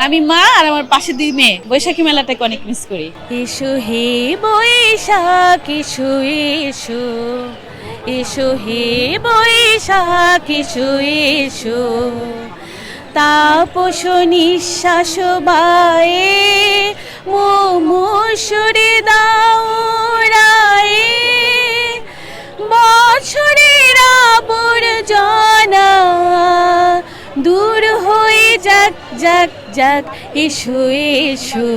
আমি মা আর আমার পাশে 2 মেয়ে বৈশাখী মেলাটাকে অনেক মিস করি। এসো হে বৈশাখ এসো এসো, এসো হে বৈশাখ এসো এসো, তাপস নিঃশ্বাস বায়ে মুমুষুরে দাও রায়ে, বছরের আবর্জনা দূর হয়ে যাক যাক যাক, এসো এসো,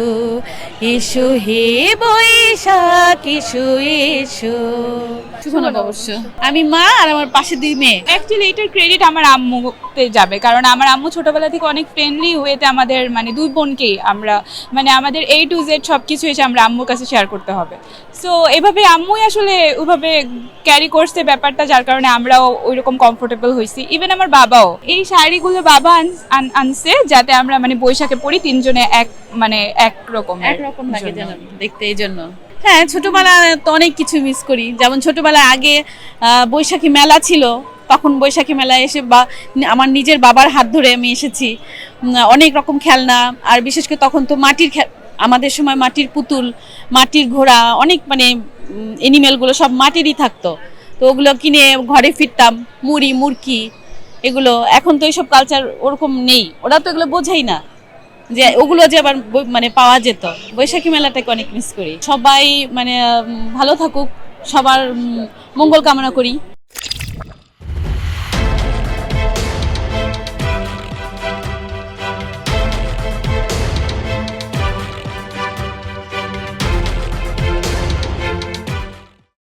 এসো হে বৈশাখ এসো এসো। শুনো অবশ্য আমি মা আর আমার পাশে 2 মেয়ে। অ্যাকচুয়ালি এটার ক্রেডিট আমার আম্মুতে যাবে, কারণ আমার আম্মু ছোটবেলা থেকে অনেক ফ্রেন্ডলি ওয়েতে আমাদের মানে 2 বোনকেই আমরা মানে আমাদের A to Z সব কিছু এসে আমরা আম্মুর কাছে শেয়ার করতে হবে। সো এভাবে আম্মুই আসলে ওইভাবে ক্যারি করছে ব্যাপারটা, যার কারণে আমরাও ওইরকম কমফোর্টেবল হয়েছি। ইভেন আমার বাবাও এই শাড়িগুলো বাবা আনছে যাতে আমরা মানে বৈশাখে পরি, 3 জনে এক মানে একরকম লাগে যেন দেখতে, এই জন্য। হ্যাঁ, ছোটবেলা তো অনেক কিছু মিস করি। যেমন ছোটবেলায় আগে বৈশাখী মেলা ছিল, তখন বৈশাখী মেলায় এসে বা আমার নিজের বাবার হাত ধরে আমি এসেছি। অনেক রকম খেলনা, আর বিশেষ করে তখন তো মাটির আমাদের সময় মাটির পুতুল, মাটির ঘোড়া, অনেক মানে এনিমেলগুলো সব মাটিরই থাকতো। তো ওগুলো কিনে ঘরে ফিরতাম, মুড়ি মুরকি এগুলো। এখন তো এইসব কালচার ওরকম নেই, ওরা তো এগুলো বোঝাই না যে ওগুলো যে আবার মানে পাওয়া যেত। বৈশাখী মেলাটাকে অনেক মিস করি। সবাই মানে ভালো থাকুক, সবার মঙ্গল কামনা করি।